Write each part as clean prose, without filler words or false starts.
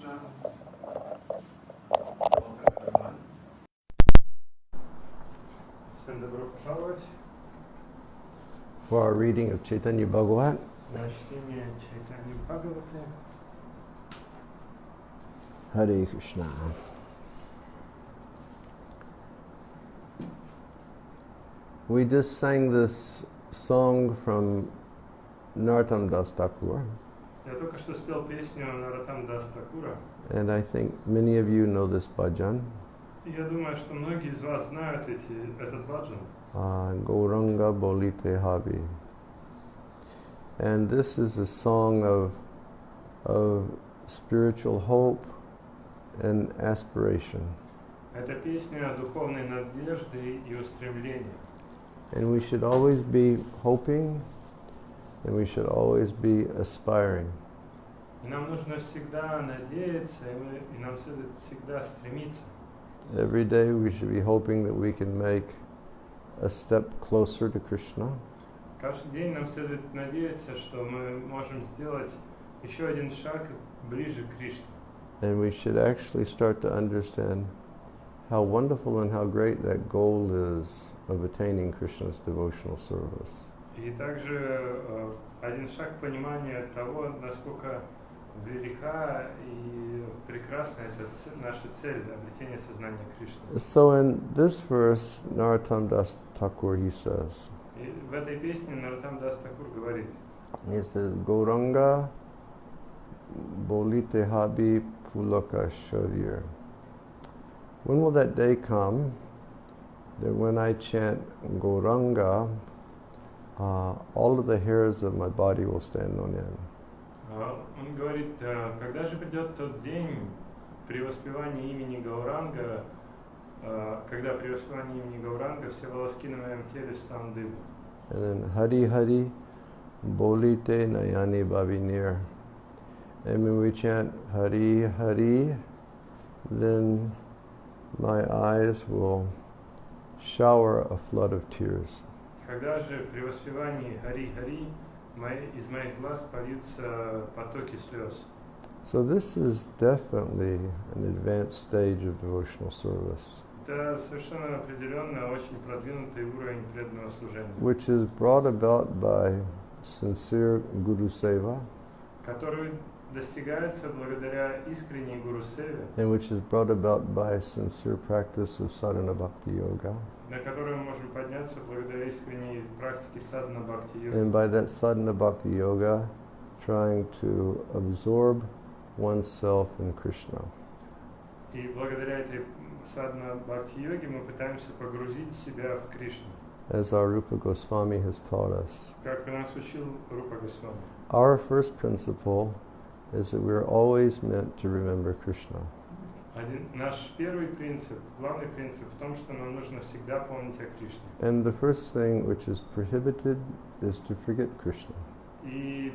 Krishna. Welcome everyone. Всем добро пожаловать For our reading of Чайтанья Bhagavata. на чтение Чайтаньи Бхагаваты. Hare Krishna. We just sang this song from Narottam Das Thakur, Я только что спел песню Нароттам Дас Такура. and I think many of you know this bhajan. И я думаю, что многие из вас знают этот баджан. Gauranga Bolite Habi. And this is a song of spiritual hope and aspiration. Это песня духовной надежды и устремления. And we should always be hoping, and we should always be aspiring. И нам нужно всегда надеяться, и нам следует всегда стремиться. Every day we should be hoping that we can make a step closer to Krishna. Каждый день нам следует надеяться, что мы можем сделать еще один шаг ближе к Кришне. And we should actually start to understand how wonderful and how great that goal is of attaining Krishna's devotional service. И также один шаг понимания того, насколько велика и прекрасна эта наша цель обретения сознания Кришны. So in this verse, Narottam Das Thakur, he says, И в этой песне Нароттам Дас Такур говорит: he says, Gauranga Bolite Habi Pulaka Sharir. When will that day come that when I chant Gauranga, all of the hairs of my body will stand on end? Он говорит, когда же придет тот день при воспевании имени Гауранга, когда при воспевании имени Гауранга все волоски на моем теле встанут дыбом. And then Hari Hari Bolite Nayani Bhavinir. And when we chant Hari Hari, then my eyes will shower a flood of tears. Когда же при воспевании Хари-Хари из моих глаз польются потоки слез. So this is definitely an advanced stage of devotional service, Это совершенно определенно очень продвинутый уровень преданного служения, which is brought about by sincere Guru Seva, который достигается благодаря искренней гуру-севе, and which is brought about by sincere practice of sadhana bhakti yoga. на которую мы можем подняться благодаря искренней практике садхана бхакти-йоги. And by that sadhana bhakti yoga, trying to absorb oneself in Krishna. И благодаря этой садхана бхакти-йоге мы пытаемся погрузить себя в Кришну, As our Rupa Goswami has taught us. как нас учил Рупа Госвами. Our first principle is that we're always meant to remember Krishna. Наш первый принцип, главный принцип в том, что нам нужно всегда помнить о Кришне. And the first thing which is prohibited is to forget Krishna. И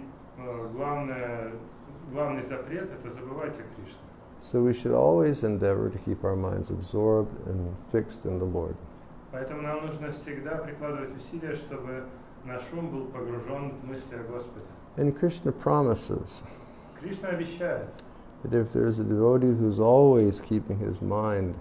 главный запрет – это забывать о Кришне. So we should always endeavor to keep our minds absorbed and fixed in the Lord. Поэтому нам нужно всегда прикладывать усилия, чтобы наш ум был погружен в мысли о Господе. And Krishna promises Кришна обещает, that if there's a devotee who's always keeping his mind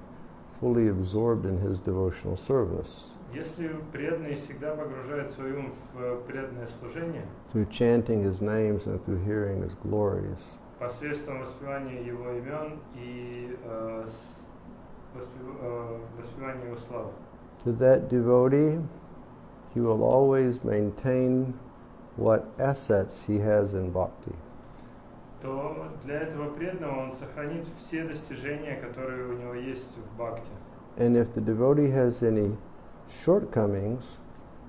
fully absorbed in his devotional service, если преданный всегда погружает свой ум в преданное служение, through chanting his names and through hearing his glories, посредством воспевания его имен и воспевания его славы, to that devotee, he will always maintain what assets he has in bhakti. то для этого преданного он сохранит все достижения, которые у него есть в бхакти. And if the devotee has any shortcomings,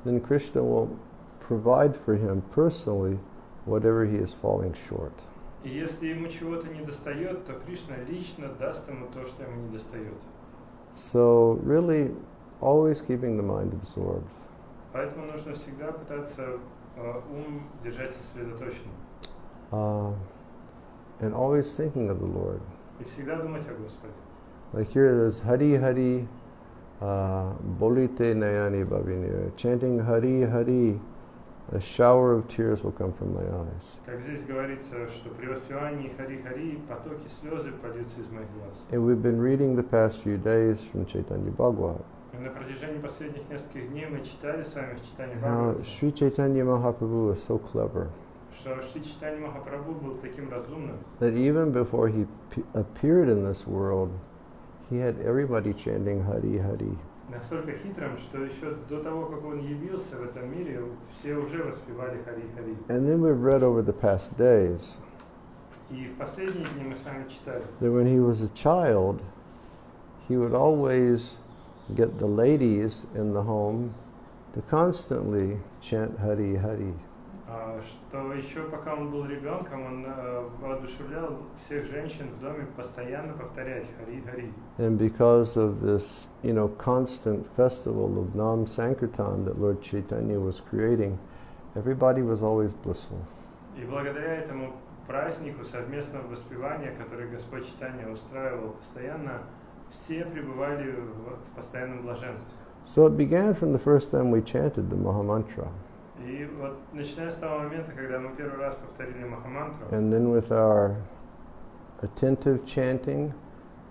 then Krishna will provide for him personally whatever he is falling short. И если ему чего-то не достает, то Кришна лично даст ему то, что ему не достает. So really, always keeping the mind absorbed. Поэтому нужно всегда пытаться ум держать сосредоточенным. And always thinking of the Lord. И всегда думать о Господе. Like here it is, Hari Hari Bolite Nayani Bhavinir. Chanting Hari Hari a shower of tears will come from my eyes. Как здесь говорится, что при воспевании Хари-Хари потоки слезы польются из моих глаз. And we've been reading the past few days from Чайтанья Bhagавата. И на протяжении последних нескольких дней мы читали с вами в читании How Бхагавата, Sri Chaitanya Mahaprabhu is so clever что Шри Чайтанья Махапрабху был таким разумным, that even before he appeared in this world, he had everybody chanting Hari Hari. настолько хитрым, что еще до того, как он явился в этом мире, все уже воспевали Хари-Хари. And then we've read over the past days И в последние дни мы с вами читали, that when he was a child, he would always get the ladies in the home to constantly chant Hari Hari. что еще пока он был ребенком, он воодушевлял всех женщин в доме постоянно повторять Хари-Хари. And because of this, constant festival of Nam Sankirtan that Lord Chaitanya was creating, everybody was always blissful. И благодаря этому празднику совместного воспевания, который Господь Чайтанья устраивал постоянно, все пребывали в постоянном блаженстве. So it began from the first time we chanted the Mahamantra. И вот начиная с того момента, когда мы первый раз повторили Махамантру, And then with our attentive chanting,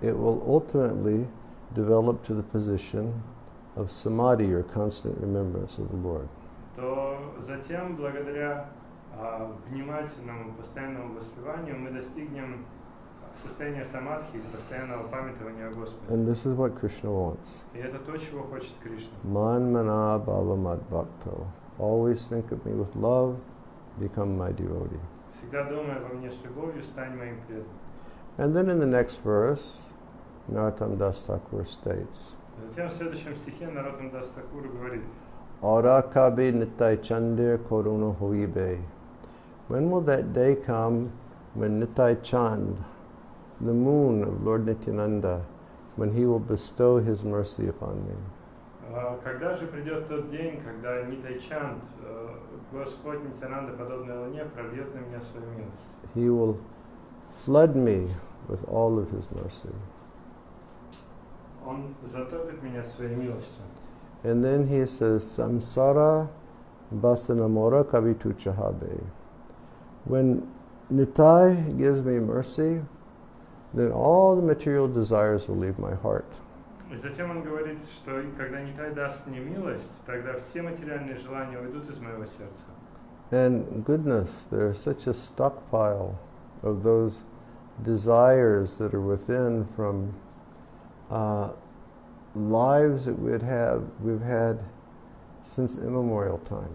it will ultimately develop to the position of samadhi, or constant remembrance of the Lord. то затем, благодаря внимательному, постоянному воспеванию, мы достигнем состояния самадхи, постоянного памятования о Господе. And this is what Krishna wants. И это то, чего хочет Кришна. Man mana bhava mad bhakto. Always think of me with love, become my devotee. Всегда думая во мне с любовью, стань моим преданным. And then in the next verse, Narottam Das Thakur states, Затем в следующем стихе Нароттам Дас Такур говорит: Aura kabi nitai chandir koruna hoibe. When will that day come when Nitai Chand, the moon of Lord Nityananda, when he will bestow his mercy upon me? Когда же придет тот день, когда Нитай Чанд, Господь Нитянанда, подобный Луне, прольет на меня свою милость? He will flood me with all of his mercy. Он затопит меня своей милостью. And then he says, Samsara basanamora kavitu chahabe. When Nitai gives me mercy, then all the material desires will leave my heart. И затем он говорит, что когда Нитай даст мне милость, тогда все материальные желания уйдут из моего сердца. And goodness, there's such a stockpile of those desires that are within from lives that we've had since immemorial time.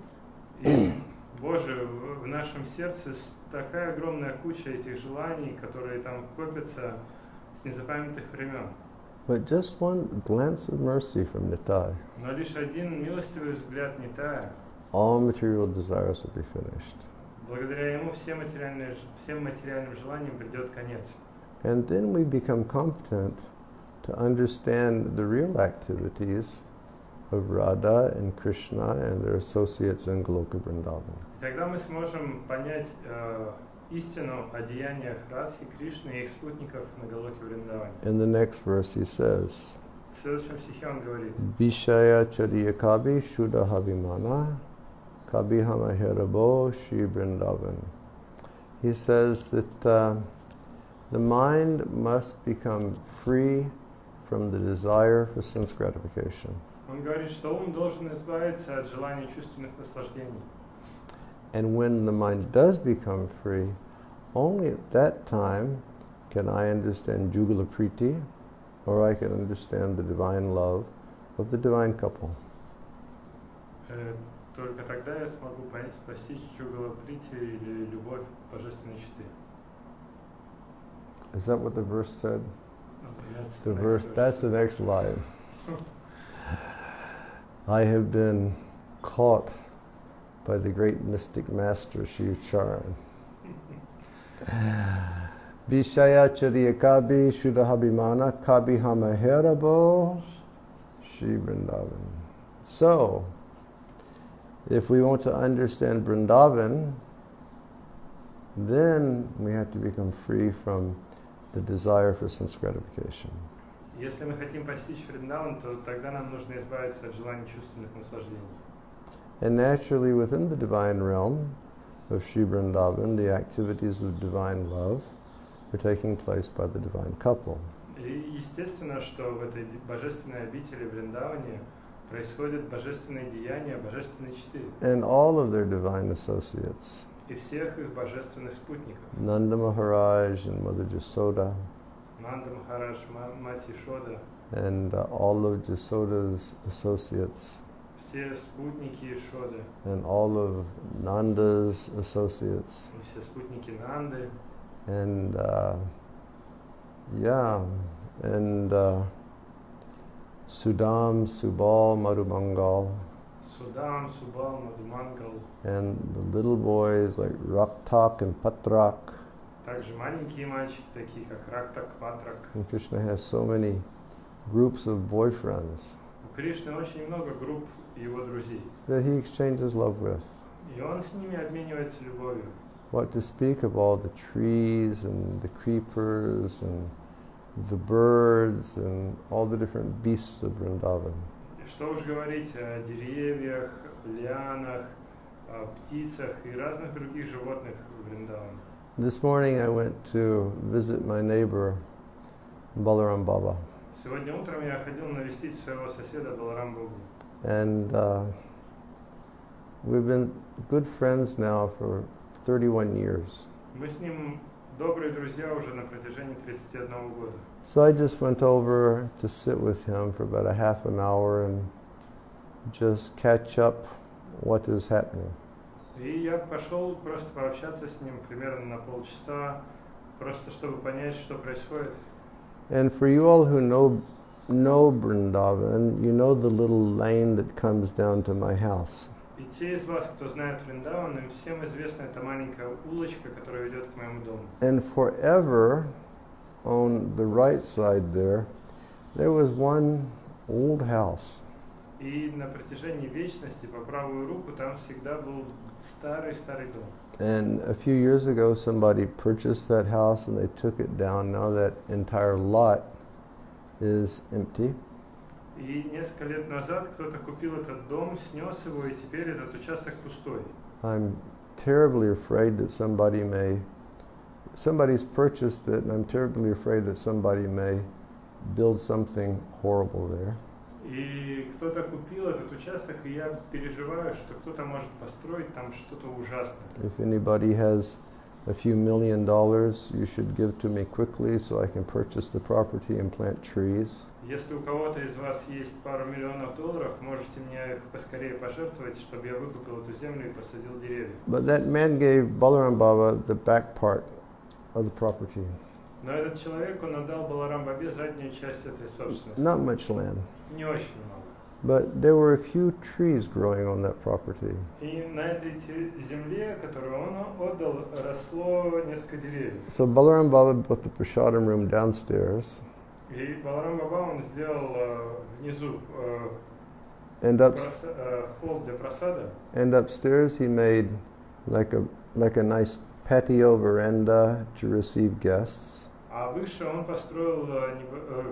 И, Боже, в нашем сердце такая огромная куча этих желаний, которые там копятся с незапамятных времен. But just one glance of mercy from Nitai, Но лишь один милостивый взгляд Нитая, all material desires will be finished. благодаря ему всем материальным желаниям придет конец. And then we become competent to understand the real activities of Radha and Krishna and their associates in Goloka Vrindavan. И тогда мы сможем понять истину о деяниях Радхи, Кришны и их спутников на Галоке Вриндаване. In the next verse he says, В следующем стихе он говорит: Vishaya chariya kabi shuddha habimana kabi hamaherabo shri Vrindavan. He says that the mind must become free from the desire for sense gratification. Он говорит, что ум должен избавиться от желания чувственных наслаждений. And when the mind does become free, only at that time can I understand Jugala Priti, or I can understand the divine love of the divine couple. Только тогда я смогу постичь Джугала Прити или любовь божественной читы. Is that what the verse said? That's That's the next line. I have been caught by the great mystic master Shiv Charan. Vishaya chariya kabi shuddhahabhimana kabi hamaherabo Shri Vrindavan. So, if we want to understand Vrindavan, then we have to become free from the desire for sense gratification. Если мы хотим постичь Вриндаван, то тогда нам нужно избавиться от желаний чувственных наслаждений. And naturally within the divine realm of Sri Vrindavan, the activities of divine love are taking place by the divine couple. И естественно, что в этой божественной обители Вриндаване происходят божественные деяния, божественные читы. And all of their divine associates. И всех их божественных спутников. Nanda Maharaj and Mother Jasoda. Нанда Махарадж, мать Ишода. And all of Jasoda's associates. Все спутники Ишоды. And all of Nanda's associates. И все спутники Нанды. And Sudam, Subal, Madhumangal. Судам, Субал, Мадхумангал. And the little boys like Raktak and Patrak. Также маленькие мальчики, такие как Рактак, Патрак. And Krishna has so many groups of boyfriends У Кришны очень много групп его друзей. that he exchanges love with. И он с ними обменивается любовью. What to speak of all the trees and the creepers and the birds and all the different beasts of Vrindavan. И что уж говорить о деревьях, лианах, о птицах и разных других животных в Вриндаване. This morning I went to visit my neighbor, Balaram Baba. Сегодня утром я ходил навестить своего соседа Баларам Бабу. And we've been good friends now for 31 years. Мы с ним добрые друзья уже на протяжении 31 года. So I just went over to sit with him for about a half an hour and just catch up what is happening. И я пошел просто пообщаться с ним примерно на полчаса, просто чтобы понять, что происходит. And for you all who know Vrindavan, you know the little lane that comes down to my house. И те из вас, кто знает Вриндаван, им всем известна эта маленькая улочка, которая ведет к моему дому. And forever, on the right side there was one old house. И на протяжении вечности по правую руку там всегда был старый-старый дом. And a few years ago, somebody purchased that house and they took it down. Now that entire lot is empty. И несколько лет назад кто-то купил этот дом, снес его, и теперь этот участок пустой. I'm terribly afraid that somebody's purchased it, and I'm terribly afraid that somebody may build something horrible there. И кто-то купил этот участок, и я переживаю, что кто-то может построить там что-то ужасное. If anybody has a few $1 million, you should give to me quickly so I can purchase the property and plant trees. Если у кого-то из вас есть пару миллионов долларов, можете мне их поскорее пожертвовать, чтобы я выкупил эту землю и посадил деревья. But that man gave Balaram Baba the back part of the property. Но этот человек, он отдал Баларам Бабе заднюю часть этой собственности. Not much land. Не очень много. But there were a few trees growing on that property. И на этой земле, которую он отдал, росло несколько деревьев. So Balaram Baba built the prasadam room downstairs. И Баларам Баба он сделал внизу холл для просада. And upstairs he made like a nice patio veranda to receive guests. А выше он построил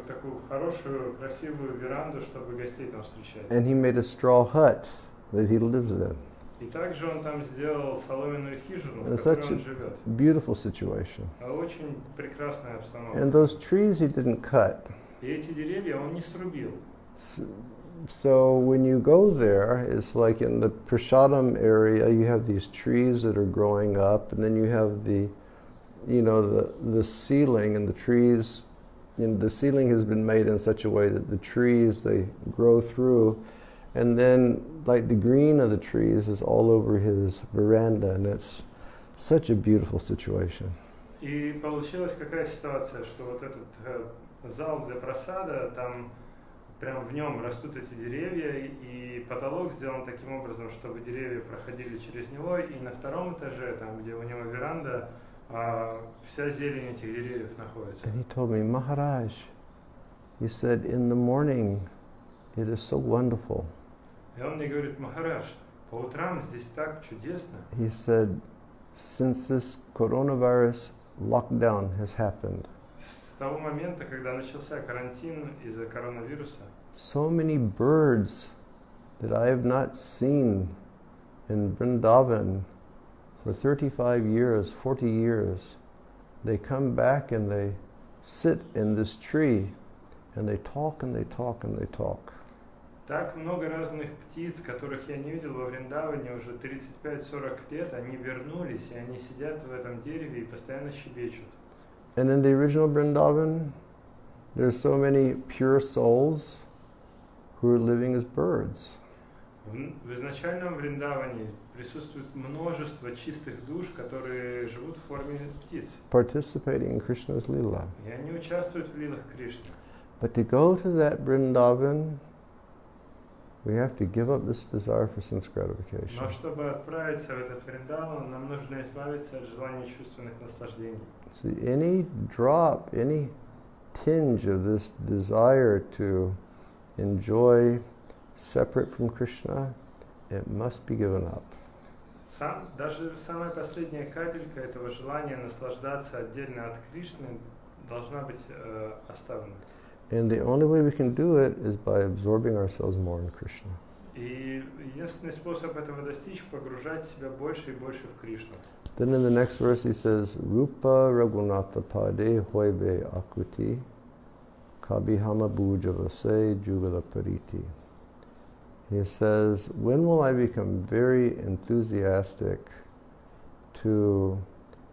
такую хорошую, красивую веранду, чтобы гостей там встречать. And he made a straw hut that he lives in. И также он там сделал соломенную хижину, в It's которой such он a живет. beautiful situation. Очень прекрасная обстановка. And those trees he didn't cut. И эти деревья он не срубил. So when you go there, it's like in the prasadam area, you have these trees that are growing up, and then you have the ceiling, and the trees, the ceiling has been made in such a way that the trees, they grow through, and then like the green of the trees is all over his veranda, and it's such a beautiful situation. И получилась какая ситуация, что вот этот зал для просада, там прямо в нем растут эти деревья, и потолок сделан таким образом, чтобы деревья проходили через него, и на втором этаже, там где у него веранда, вся зелень этих деревьев находится. And he told me, Maharaj, he said, in the morning, it is so wonderful. И он мне говорит: Махарадж, по утрам здесь так чудесно. He said, since this coronavirus lockdown has happened, С того момента, когда начался карантин из-за коронавируса, so many birds that I have not seen in Vrindavan for 35 years, 40 years. They come back and they sit in this tree and they talk and they talk and they talk. Так много разных птиц, которых я не видел во Вриндаване уже 35-40 лет, они вернулись, и они сидят в этом дереве и постоянно щебечут. And in the original Vrindavan, there's so many pure souls who are living as birds. В изначальном Вриндаване присутствует множество чистых душ, которые живут в форме птиц. Participating in Krishna's Leela. И они участвуют в лилах Кришны. But to go to that Vrindavan, we have to give up this desire for sense gratification. Но чтобы отправиться в этот Вриндаван, нам нужно избавиться от желания чувственных наслаждений. See, any drop, any tinge of this desire to enjoy separate from Krishna, it must be given up. Даже самая последняя капелька этого желания наслаждаться отдельно от Кришны должна быть оставлена. And the only way we can do it is by absorbing ourselves more in Krishna. И единственный способ этого достичь — погружать себя больше и больше в Кришну. Then in the next verse he says, Rupa Raghunatha Pade Hoibe Akuti Kabihama Bhujavase Jugala Pariti. He says, when will I become very enthusiastic to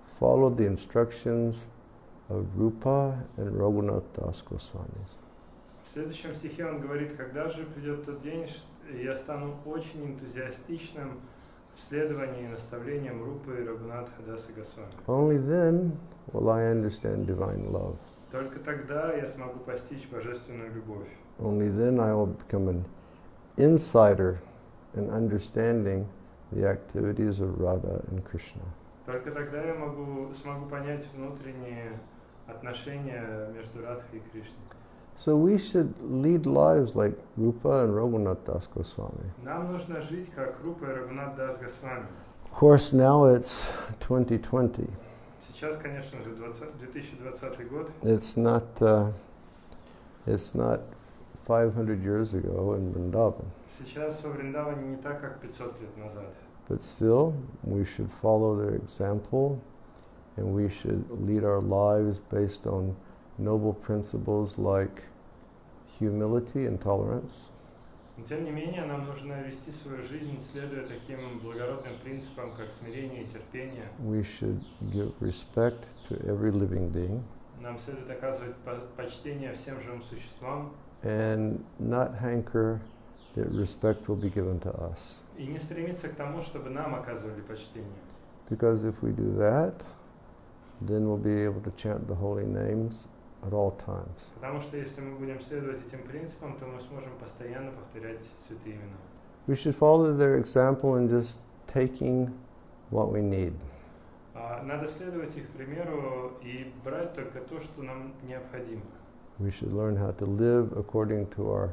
follow the instructions of Rupa and Raghunath Das Goswamis? В следующем стихе он говорит: когда же придет тот день, я стану очень энтузиастичным в следовании наставлениям Рупы и Рагунатха Даса Госвами. Only then will I understand divine love. Только тогда я смогу постичь божественную любовь. Only then I will become an insider in understanding the activities of Radha and Krishna. Только тогда я смогу понять внутренние отношения между Радхой и Кришной. So we should lead lives like Rupa and Raghunath Das Goswami. Нам нужно жить как Рупа и Рагунат Дас Госвами. Of course, now it's 2020. Сейчас, конечно же, 2020 год. It's not 500 years ago in Vrindavan. Сейчас во Вриндаване не так, как 500 лет назад. But still, we should follow their example, and we should lead our lives based on noble principles like humility and tolerance. Но тем не менее, нам нужно вести свою жизнь, следуя таким благородным принципам, как смирение и терпение. We should give respect to every living being. Нам следует оказывать почтение всем живым существам. And not hanker that respect will be given to us. И не стремиться к тому, чтобы нам оказывали почтение. Because if we do that, then we'll be able to chant the holy names at all times. Потому что если мы будем следовать этим принципам, то мы сможем постоянно повторять святые имена. We should follow their example in just taking what we need. Надо следовать их примеру и брать только то, что нам необходимо. We should learn how to live according to our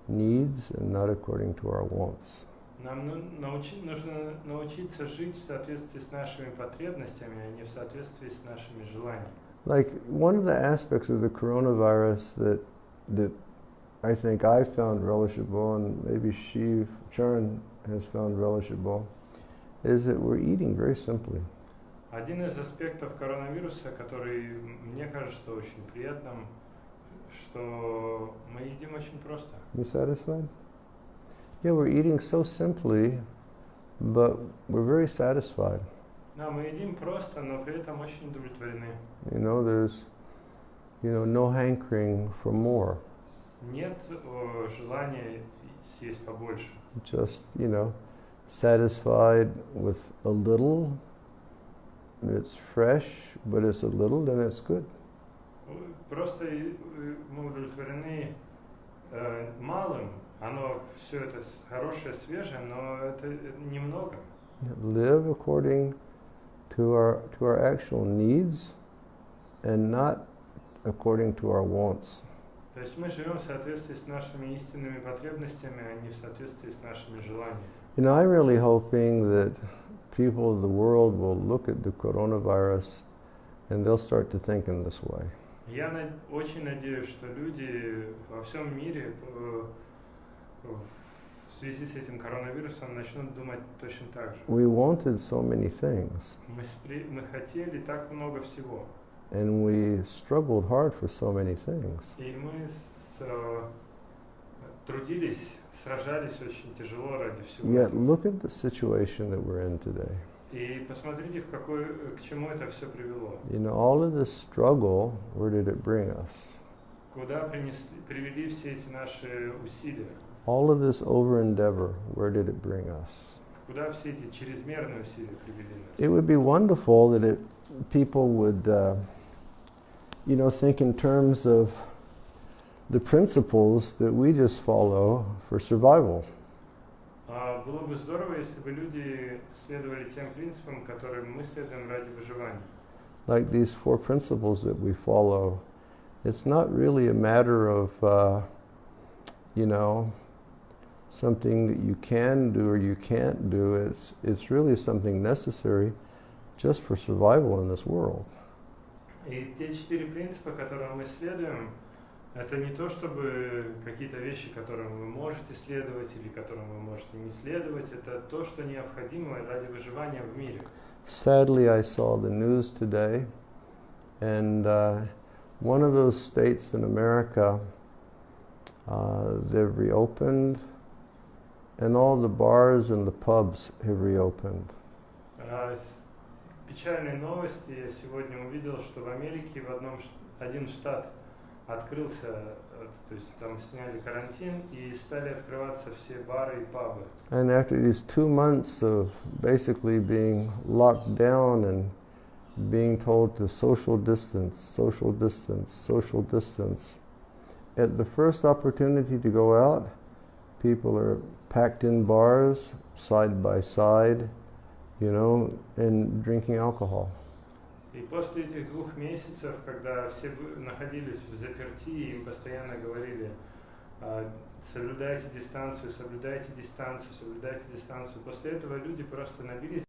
needs and not according to our wants. Нам нужно научиться жить в соответствии с нашими потребностями, а не в соответствии с нашими желаниями. Like one of the aspects of the coronavirus that I think I found relishable, and maybe Shiv Charan has found relishable, is that we're eating very simply. Один из аспектов коронавируса, который мне кажется очень приятным, что мы едим очень просто. You satisfied? Yeah, we're eating so simply, but we're very satisfied. Да, мы едим просто, но при этом очень удовлетворены. You know, there's, no hankering for more. Нет желания съесть побольше. Just, satisfied with a little. It's fresh, but it's a little, then it's good. Просто мы удовлетворены малым. Оно все это хорошее, свежее, но это немного. Live according to our actual needs and not according to our wants. То есть мы живем в соответствии с нашими истинными потребностями, а не в соответствии с нашими желаниями. I'm really hoping that people of the world will look at the coronavirus and they'll start to think in this way. Я очень надеюсь, что люди во всем мире в связи с этим коронавирусом начнут думать точно так же. We wanted so many things, Мы хотели так много всего, and we struggled hard for so many things. и мы трудились, сражались очень тяжело ради всего Yet этого. look at the situation that we're in today. И посмотрите, к чему это все привело. You know, all of this struggle, where did it bring us? Куда привели все эти наши усилия? All of this over endeavor, where did it bring us? Куда все эти чрезмерные усилия привели нас? It would be wonderful that people would, think in terms of the principles that we just follow for survival. Было бы здорово, если бы люди следовали тем принципам, которым мы следуем ради выживания. Like these 4 principles that we follow, it's not really a matter of, something that you can do or you can't do. It's really something necessary just for survival in this world. И те 4 принципа, которым мы следуем, это не то, чтобы какие-то вещи, которым вы можете следовать или которым вы можете не следовать, это то, что необходимо ради выживания в мире. Sadly, I saw the news today, and one of those states in America, they've reopened, and all the bars and the pubs have reopened. Печальные новости. Я сегодня увидел, что в Америке один штат открылся, то есть там сняли карантин и стали открываться все бары и пабы. And after these 2 months of basically being locked down and being told to social distance, social distance, social distance, at the first opportunity to go out, people are packed in bars, side by side, and drinking alcohol. И после этих 2 месяцев, когда все находились в заперти, им постоянно говорили: соблюдайте дистанцию, соблюдайте дистанцию, соблюдайте дистанцию. После этого люди просто набились.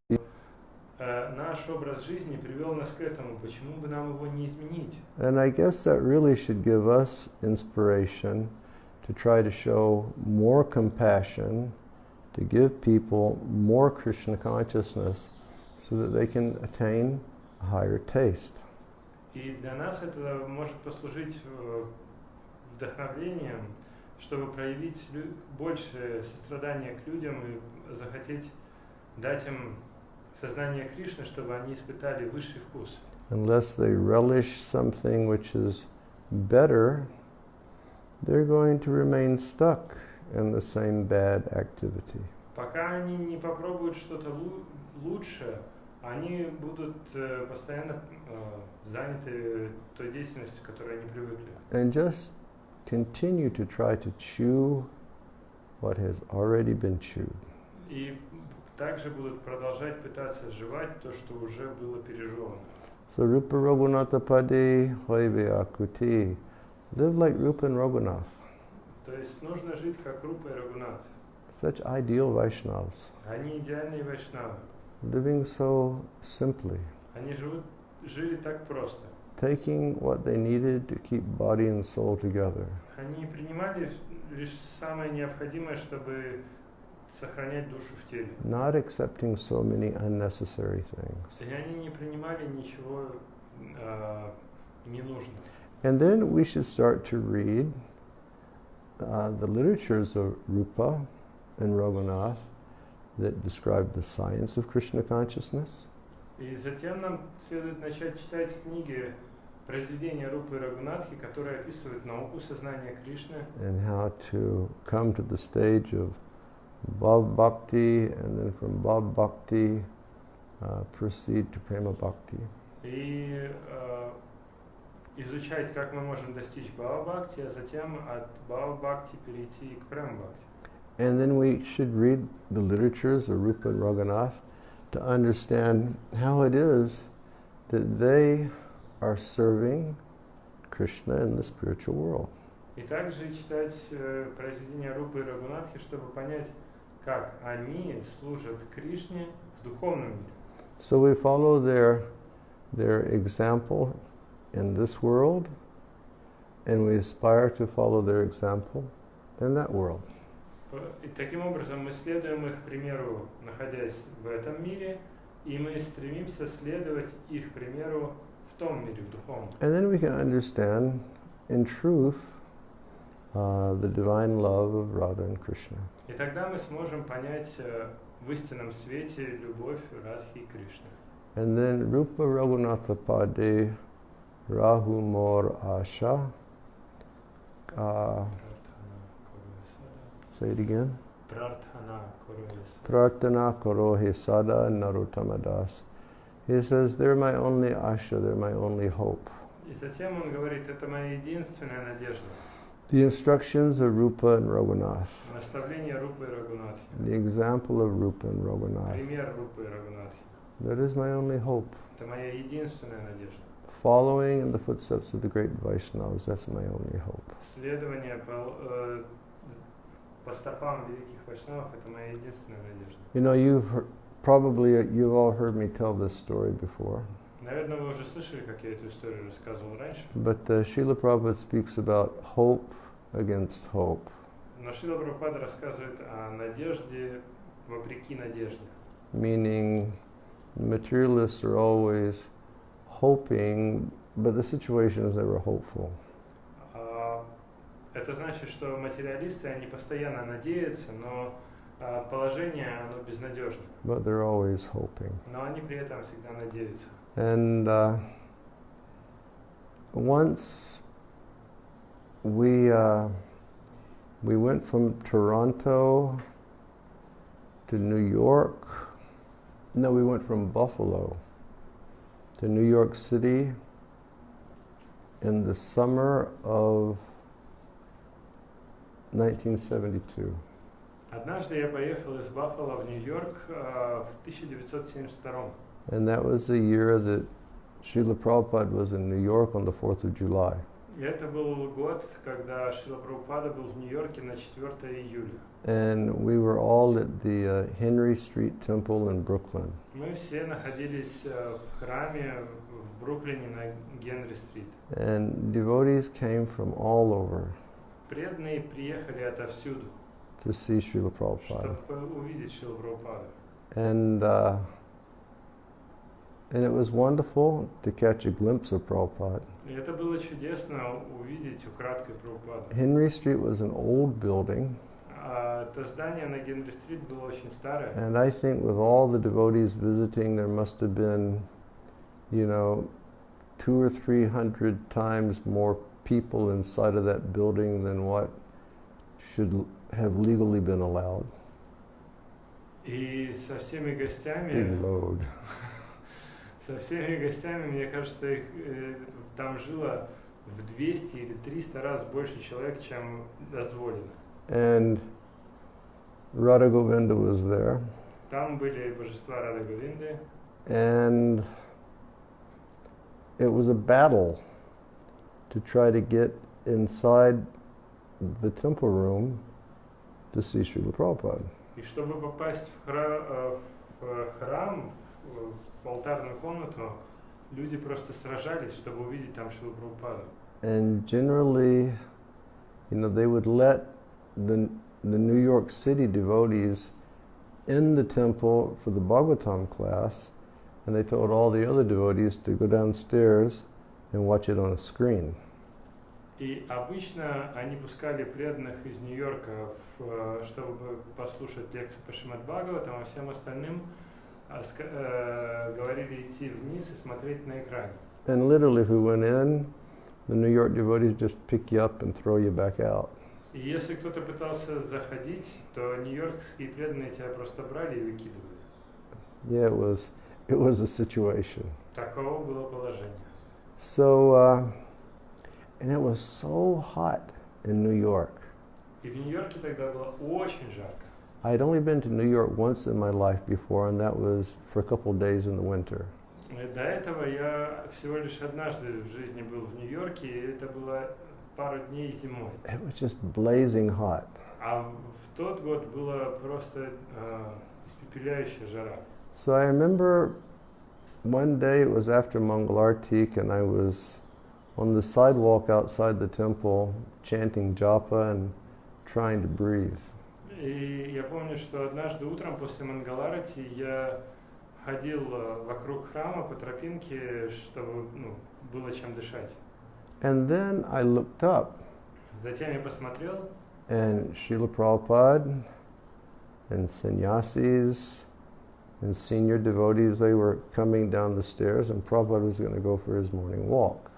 Наш образ жизни привел нас к этому. Почему бы нам его не изменить? And I guess that really should give us inspiration to try to show more compassion, to give people more Krishna consciousness so that they can attain a higher taste. И для нас это может послужить вдохновением, чтобы проявить больше сострадания к людям и захотеть дать им сознание Кришны, чтобы они испытали высший вкус. Unless they relish something which is better, they're going to remain stuck in the same bad activity. Пока они не попробуют что-то лучше, они будут постоянно заняты той деятельностью, к которой они привыкли. And just continue to try to chew what has already been chewed. И также будут продолжать пытаться жевать то, что уже было пережевано. So Rupa Raghunatha Padi Hoive Akuti. Live like Rupa and Raghunath. То есть нужно жить как Рупа и Рагунат. Such ideal Vaishnavas. Они идеальные вайшнавы. Living so simply. Они жили так просто. Taking what they needed to keep body and soul together. Они принимали лишь самое необходимое, чтобы сохранять душу в теле. Not accepting so many unnecessary things. И они не принимали ничего ненужного. And then we should start to read the literatures of Rupa and Raghunath that describe the science of Krishna consciousness. И затем нам следует начать читать книги, произведения Рупы и Рагунатхи, которые описывают науку сознания Кришны. And how to come to the stage of Bhav Bhakti, and then from Bhav Bhakti proceed to Prema Bhakti. И изучать, как мы можем достичь Бхава Бхакти, а затем от Бхава Бхакти перейти к Према Бхакти. And then we should read the literatures of Rupa and Raghunath to understand how it is that they are serving Krishna in the spiritual world. И также читать произведения Рупы и Рагунатхи, чтобы понять, как они служат Кришне в духовном мире. So we follow their example in this world, and we aspire to follow their example in that world. И таким образом мы следуем их примеру, находясь в этом мире, и мы стремимся следовать их примеру в том мире, в духовном. And then we can understand, in truth, the divine love of Radha and Krishna. И тогда мы сможем понять в истинном свете любовь Радхи и Кришны. And then Rupa Raghunatha Pade Rahu Mor Asha. Say it again. Prarthana Korohe Sada Narottamadas. He says, they're my only asha, they're my only hope. И затем он говорит, это моя единственная надежда. The instructions of Rupa and Raghunath. Наставление Рупы и Рагунатхи. The example of Rupa and Raghunath. Пример Рупы и Рагунатхи. That is my only hope. Это моя единственная надежда. Following in the footsteps of the great Vaishnavas, that's my only hope. Следование по стопам великих вайшнавов, это моя единственная надежда. You know, you've all heard me tell this story before. Наверное, вы уже слышали, как я эту историю рассказывал раньше. But Srila Prabhupada speaks about hope against hope. Но Шрила Прабхупада рассказывает о надежде вопреки надежде. Meaning, materialists are always hoping, but the situation is never hopeful. Это значит, что материалисты, они постоянно надеются, но положение, оно безнадежно. But they're always hoping. Но они при этом всегда надеются. And once we went from Toronto to New York. No, we went from Buffalo to New York City in the summer of 1972. Однажды я поехал из Баффало в Нью-Йорк в 1972. And that was the year that Srila Prabhupada was in New York on the 4th of July. И это был год, когда Шрила Прабхупада был в Нью-Йорке на 4 июля. And we were all at the Henry Street Temple in Brooklyn. Мы все находились в храме в Бруклине на Генри-стрит. And devotees came from all over Преданные приехали отовсюду, to see Srila Prabhupada. чтобы увидеть Шрилу Прабхупаду. And it was wonderful to catch a glimpse of Prabhupada. И это было чудесно увидеть украдкой Прабхупаду. Henry Street was an old building. Это здание на Генри-стрит было очень старое. And I think with all the devotees visiting, there must have been, 200 or 300 times more people inside of that building than what should have legally been allowed. И со всеми гостями... Big load. Со всеми гостями, мне кажется, их там жило в 200 или 300 раз больше человек, чем дозволено. And Radha Govinda was there. Там были божества Рады Говинды. And it was a battle to try to get inside the temple room to see Srila Prabhupada. И чтобы попасть в храм, в алтарную комнату, люди просто сражались, чтобы увидеть там Шрилу Прабхупаду. And generally, they would let the New York City devotees in the temple for the Bhagavatam class, and they told all the other devotees to go downstairs and watch it on a screen. И обычно они пускали преданных из Нью-Йорка, чтобы послушать лекцию по Шримад Бхагаватам, а всем остальным говорили идти вниз и смотреть на экране. And literally, if we went in, the New York devotees just pick you up and throw you back out. И если кто-то пытался заходить, то нью-йоркские преданные тебя просто брали и выкидывали. Yeah, it was a situation. Таково было положение. So, and it was so hot in New York. И в Нью-Йорке тогда было очень жарко. I had only been to New York once in my life before, and that was for a couple of days in the winter. До этого я всего лишь однажды в жизни был в Нью-Йорке, и это было пару дней зимой. It was just blazing hot. А в тот год было просто испепеляющая жара. So I remember one day, it was after Mangalartik, and I was on the sidewalk outside the temple chanting japa and trying to breathe. И я помню, что однажды утром после Мангаларати я ходил вокруг храма по тропинке, чтобы было чем дышать. And then I looked up, Затем я посмотрел, and Srila Prabhupada and sannyasis and senior devotees, they were coming down the stairs, and Prabhupada was going to go for his morning walk.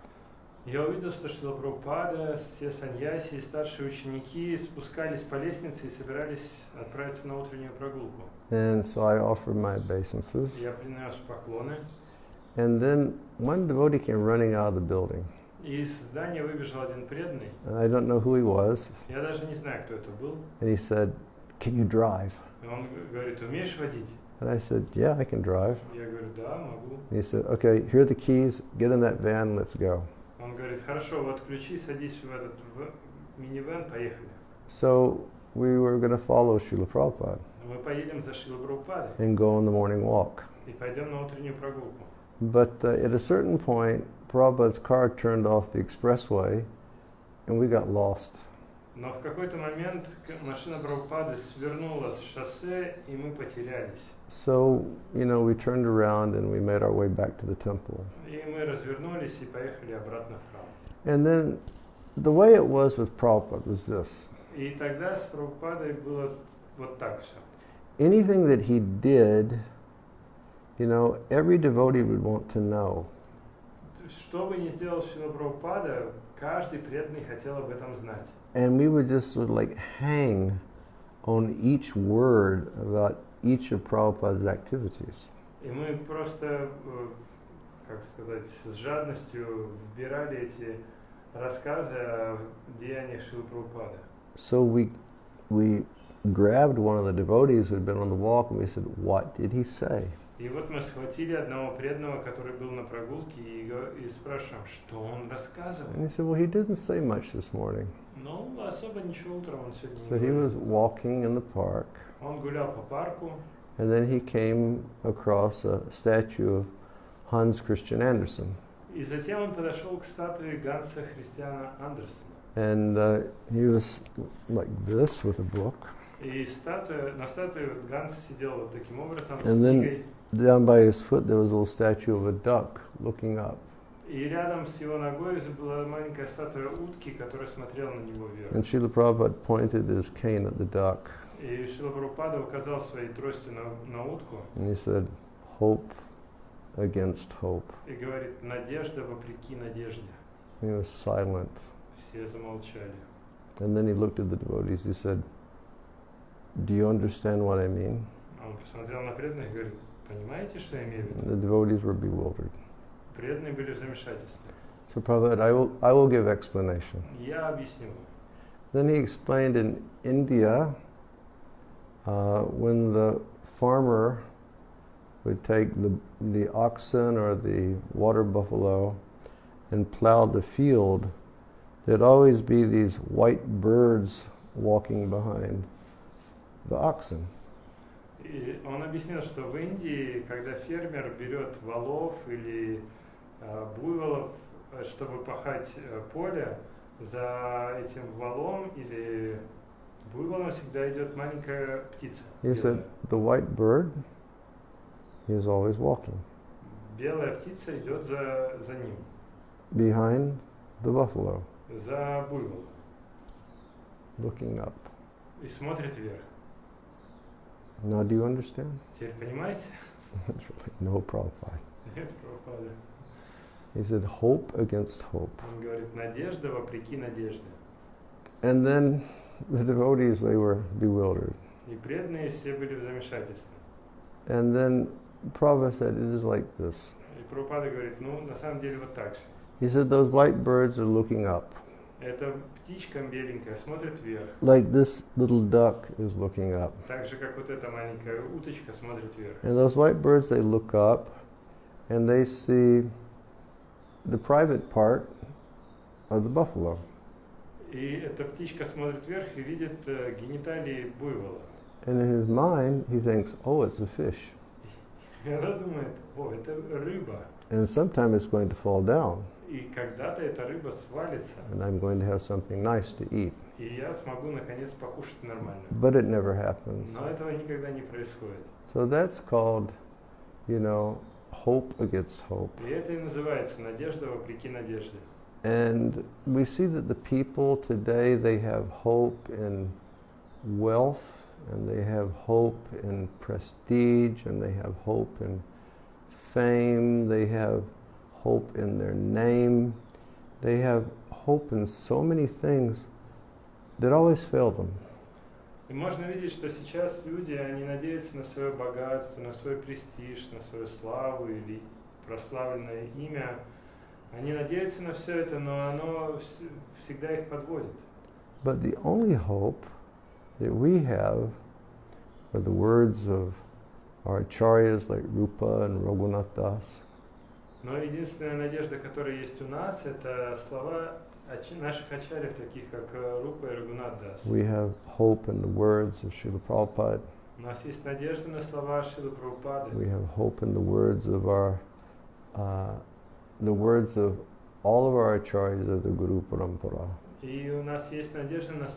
я увидел, что Шрила Прабхупада, все саньяси и старшие ученики спускались по лестнице и собирались отправиться на утреннюю прогулку. And so I offered my obeisances. Я принес поклоны, And then one devotee came running out of the building. и из здания выбежал один преданный. And I don't know who he was. Я даже не знаю, кто это был. And he said, "Can you drive?" И он говорит: умеешь водить? And I said, "Yeah, I can drive." Я говорю: да, могу. And he said, "Okay, here are the keys. Get in that van. Let's go." Он говорит: хорошо, вот ключи, садись в этот минивэн, поехали. So we were going to follow Srila Prabhupada Мы поедем за Шрилой Прабхупадой and go on the morning walk. и пойдем на утреннюю прогулку. But at a certain point, Prabhupada's car turned off the expressway, and we got lost. Но в какой-то момент машина Прабхупады свернула с шоссе, и мы потерялись. So, we turned around and we made our way back to the temple. И мы развернулись и поехали обратно в храм. And then the way it was with Prabhupada was this. И тогда с Прабхупадой было вот так все. Anything that he did, every devotee would want to know. Что бы ни сделал Шрила Прабхупада, каждый преданный хотел об этом знать. And we would just sort of like hang on each word about each of Prabhupada's activities. И мы просто, как сказать, с жадностью вбирали эти рассказы о деяниях Шрилы Прабхупады. So we grabbed one of the devotees who had been on the walk, and we said, "What did he say?" И вот мы схватили одного преданного, который был на прогулке, и спрашиваем, что он рассказывал. And he said, "Well, he didn't say much this morning." Ну, особо ничего утром он сегодня So не he was говорил. walking in the park, Он гулял по парку, and then he came across a statue of Hans Christian Andersen. и затем он подошел к статуе Ганса Христиана Андерсена. And he was like this with a book. И на статуе Ганс сидел вот таким образом, с And then книгой. down by his foot there was a little statue of a duck looking up. И рядом с его ногой была маленькая статуя утки, которая смотрела на него вверх. And Srila Prabhupada pointed his cane at the duck. И Шрила Прабхупада указал своей тростью на утку And he said, "Hope against hope." и говорит: надежда вопреки надежде. He was silent. Все замолчали. And then he looked at the devotees. He said, "Do you understand what I mean?" Он посмотрел на преданных и говорит: понимаете, что я имею в And виду? the devotees were bewildered. Преданные были в замешательстве. So Prabhupada, I will give explanation. Я объясню. Then he explained in India, when the farmer would take the oxen or the water buffalo and plow the field, there'd always be these white birds walking behind the oxen. И он объяснил, что в Индии, когда фермер берет валов или буйволов, чтобы пахать поле, за этим валом или буйволом всегда идет маленькая птица. He said, the white bird, he is always walking Белая птица идет за ним, behind the buffalo, за буйволом, looking up. и смотрит вверх. Now, do you understand? Теперь понимаете? It's like, no, Prabhupada. Нет, Прабхупада. He said, hope against hope. Он говорит: надежда вопреки надежде. And then the devotees, they were bewildered. И преданные все были в замешательстве. And then Prabhupada said, it is like this. И Прабхупада говорит: ну, на самом деле вот так же. He said, those white birds are looking up. Эта птичка беленькая смотрит вверх, Like this little duck is looking up. так же, как вот эта маленькая уточка смотрит вверх. And those white birds, they look up and they see the private part of the buffalo. И эта птичка смотрит вверх и видит гениталии буйвола. And in his mind, he thinks, oh, it's a fish. И она думает: о, это рыба. And sometime it's going to fall down. И когда-то эта рыба свалится, and I'm going to have something nice to eat. и я смогу наконец покушать нормально. But it never happens. Но этого никогда не происходит. So that's called, hope against hope. И это и называется надежда вопреки надежде. And we see that the people today, they have hope in wealth, and they have hope in prestige, and they have hope in fame, they have hope in their name, they have hope in so many things that always fail them. И можно видеть, что сейчас люди, они надеются на свое богатство, на свой престиж, на свою славу или прославленное имя. Они надеются на все это, но оно всегда их подводит. But the only hope that we have are the words of our acharyas like Rupa and Raghunath Das. Но единственная надежда, которая есть у нас, это слова наших ачарьев, таких как Рупа и Рагунат Дас. We have hope in the words of Srila Prabhupada. У нас есть надежда на слова Шрилы Прабхупады. We have hope in the words of the words of all of our acharyas of the Guru Parampara. И у нас есть надежда на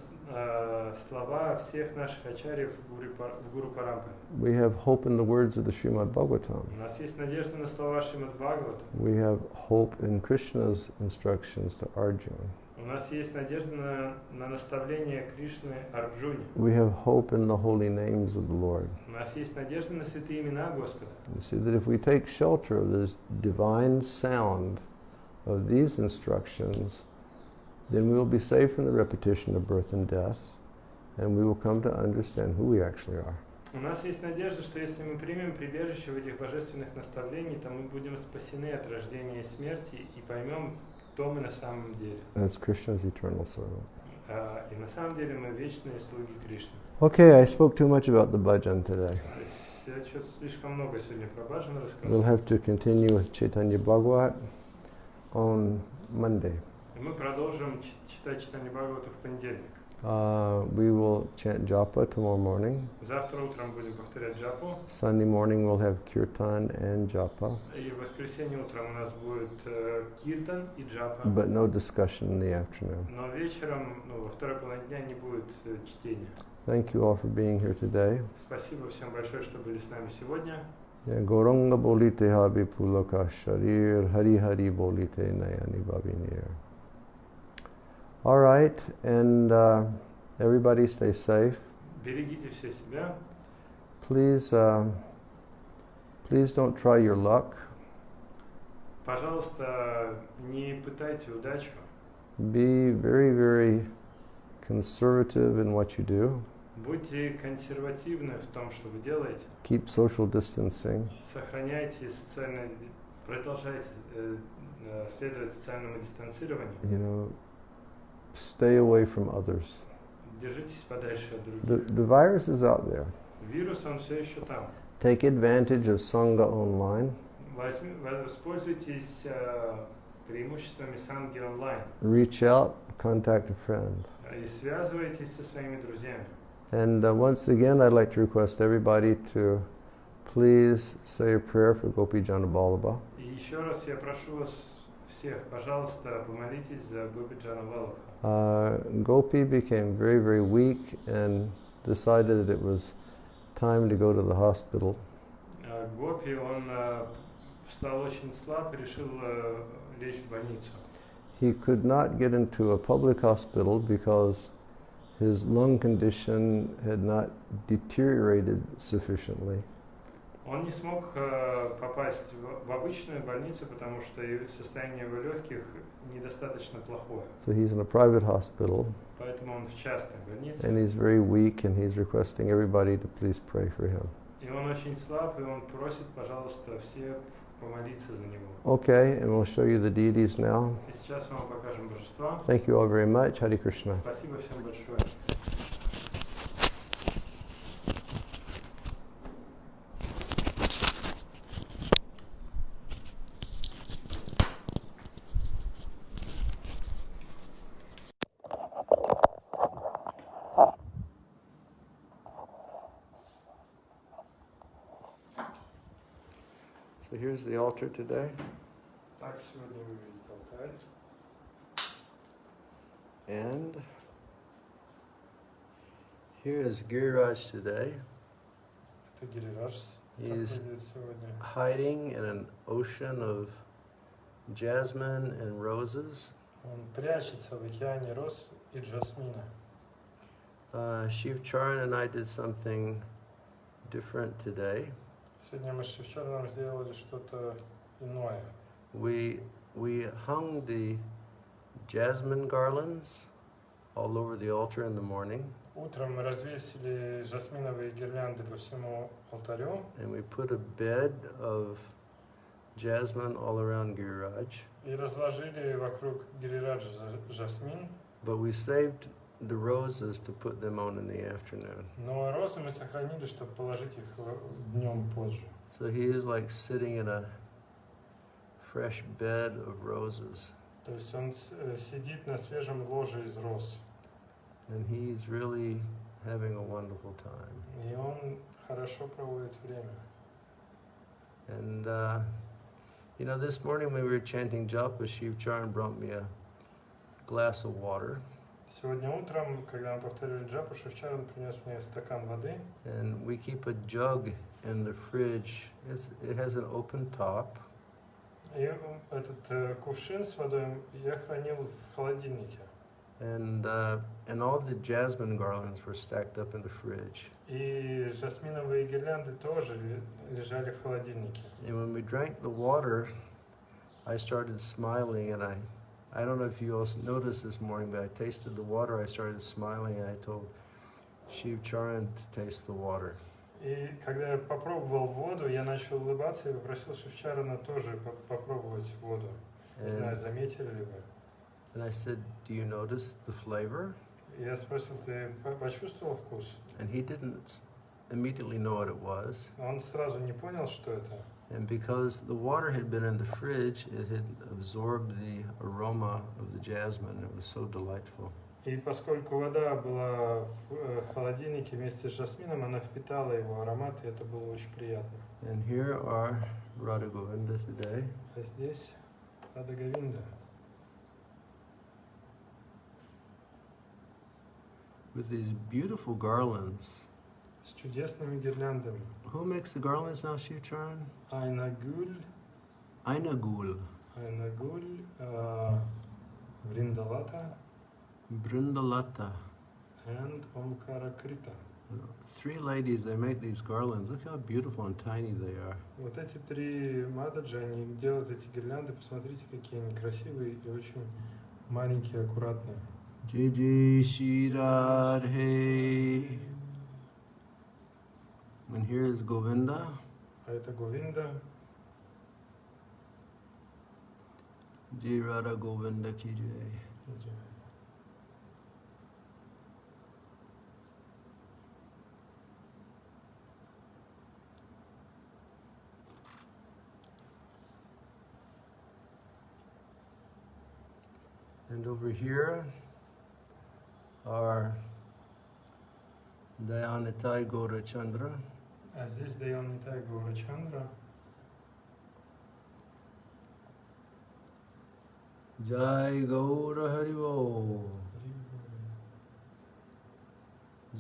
слова всех наших ачарьев в Гуру Парампаре. We have hope in the words of the Srimad Bhagavatam. У нас есть надежда на слова Шримад Бхагавата. We have hope in Krishna's instructions to Arjuna. У нас есть надежда на наставление Кришны Арджуне. We have hope in the holy names of the Lord. У нас есть надежда на святые имена Господа. You see that if we take shelter of this divine sound of these instructions, then we will be saved from the repetition of birth and death, and we will come to understand who we actually are. У нас есть надежда, что если мы примем прибежище в этих божественных наставлений, то мы будем спасены от рождения и смерти и поймем, кто мы на самом деле. As Krishna's eternal servant. И на самом деле мы вечные слуги Кришны. Okay, I spoke too much about the bhajan today. Я что-то слишком много сегодня про баджан рассказал. We'll have to continue with Чайтанья Bhagavat on Monday. И мы продолжим читать Чайтанью Бхагавату в понедельник. We will chant japa tomorrow morning. Завтра утром будем повторять джапу. Sunday morning we'll have kirtan and japa. И в воскресенье утром у нас будет киртан и джапа. But no discussion in the afternoon. Но вечером, во второй половине дня не будет чтения. Thank you all for being here today. Спасибо всем большое, что были с нами сегодня. Gauranga bolite habi pulaka sharir, hari hari bolite nayani babinir. All right, and everybody stay safe. Берегите все себя. Please don't try your luck. Пожалуйста, не пытайте удачу. Be very, very conservative in what you do. Будьте консервативны в том, что вы делаете. Keep social distancing. Сохраняйте социальное, продолжайте следовать социальному дистанцированию. You know, stay away from others. Держитесь подальше от других. The virus is out there. Вирус, он все еще там. Take advantage of Sangha online. Воспользуйтесь преимуществами санги онлайн. Reach out, contact a friend. И связывайтесь со своими друзьями. And once again, I'd like to request everybody to please say a prayer for Gopi Janaballabha. И еще раз я прошу вас всех, пожалуйста, помолитесь за Гопи Джанавалабха. Gopi became very, very weak and decided that it was time to go to the hospital. Гопи, он стал очень слаб и решил лечь в больницу. He could not get into a public hospital because his lung condition had not deteriorated sufficiently. Он не смог попасть в обычную больницу, потому что состояние его легких недостаточно плохое. So he's in a private hospital. Поэтому он в частной больнице. And he's very weak, and he's requesting everybody to please pray for him. И он очень слаб, и он просит, пожалуйста, всех помолиться за него. Okay, and we'll show you the deities now. И сейчас мы вам покажем божества. Thank you all very much. Hare Krishna. Спасибо всем большое. So here's the altar today. Так, сегодня вы видите алтарь. And here is Giriraj today. Это Гирирадж He's проходит сегодня. hiding in an ocean of jasmine and roses. Он прячется в океане роз и жасмина. Shiv Charan and I did something different today. Сегодня мы с Шивчараном сделали что-то иное. We hung the jasmine garlands all over the altar in the morning. Утром мы развесили жасминовые гирлянды по всему алтарю. And we put a bed of jasmine all around Giriraj. И разложили вокруг Гирираджа жасмин. But we saved the roses to put them on in the afternoon. Но розы мы сохранили, чтобы положить их днем позже. So he is like sitting in a fresh bed of roses. То есть он сидит на свежем ложе из роз. And he's really having a wonderful time. И он хорошо проводит время. And this morning when we were chanting japa, Shiv Charan brought me a glass of water. Сегодня утром, когда мы повторили джапу, Шивчаран принес мне стакан воды. And we keep a jug in the fridge. It has an open top. И этот кувшин с водой я хранил в холодильнике. And all the jasmine garlands were stacked up in the fridge. И жасминовые гирлянды тоже лежали в холодильнике. And when we drank the water, I started smiling, and I don't know if you all noticed this morning, but I tasted the water, I started smiling, and I told Shiv Charan to taste the water. И когда я попробовал воду, я начал улыбаться и попросил Шивчарана тоже попробовать воду. Не знаю, заметили ли вы. And I said, do you notice the flavor? Я спросил, ты почувствовал вкус? And he didn't immediately know what it was. Он сразу не понял, что это. And because the water had been in the fridge, it had absorbed the aroma of the jasmine. It was so delightful. И поскольку вода была в холодильнике вместе с жасмином, она впитала его аромат, и это было очень приятно. And here are Radha Govinda today. А здесь Рада Говинда. With these beautiful garlands. С чудесными гирляндами. Who makes the garlands now, Shiv Charan? Айнагуль. Ainagul. Айнагуль. Вриндалата. Brindalata. And Омкаракрита. 3 ladies, they make these garlands. Look how beautiful and tiny they are. Вот эти 3 матаджи, они делают эти гирлянды. Посмотрите, какие они красивые и очень маленькие, аккуратные. Jai Shri Radhe. And here is Govinda. А это Говинда. Jai Radha Govinda ki jai. And over here are Dayanitai Gaura Chandra. А здесь Даянитай Гаура Чандра. Jai Gaura Haribol.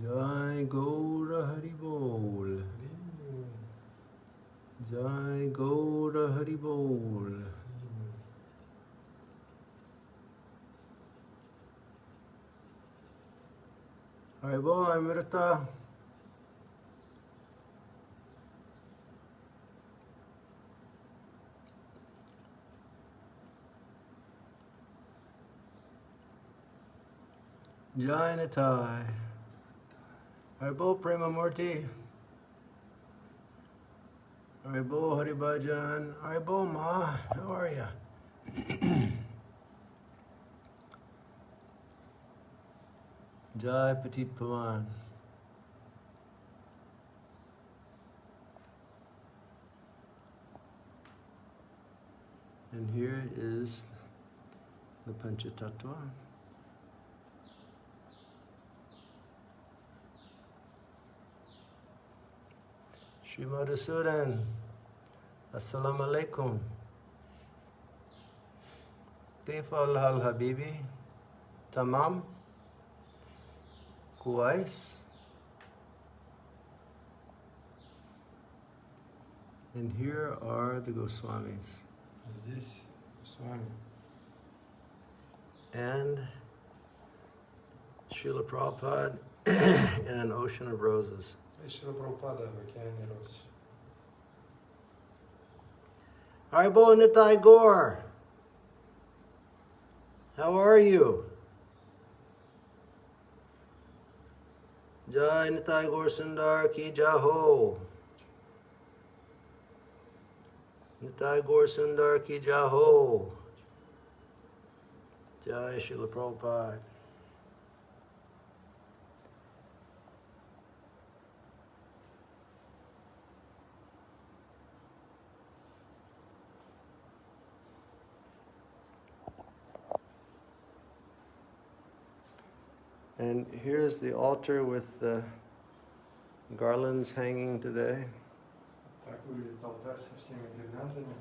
Jai Gaura Haribol. Jai Gaura Haribol. Haribol Amrita. Jai Nitai. Haribol Premamurti. Haribol Haribhajan. Haribol Ma. How are you? Jai Petit Pavan. And here is the Panchatattva. Shri Madhusudan, Assalamu alaikum. Kaifa al-hal, Habibi? Tamam? Kuais? And here are the Goswamis. Здесь Swami. And Srila Prabhupada in an ocean of roses. Шрила Прабхупада в океане роз. Haribo Nitai Gaur. How are you? Jai Nitai Gaur Sundar Ki Jaho. Nitai Gaur Sundar Ki Jaho. Jai Srila Prabhupada. And here's the altar with the garlands hanging today. Так выглядит алтарь со всеми гирляндами.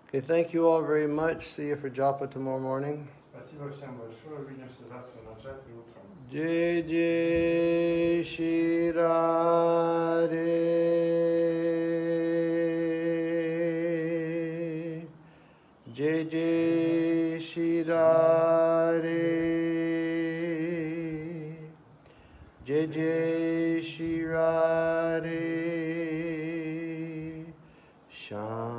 Okay, thank you all very much. See you for japa tomorrow morning. Спасибо всем большое. Увидимся завтра на джапе утром. Jai Jai Shri Radhe. Jai Jai Shri Radhe. Jai Jai Shri Radhe. Sham.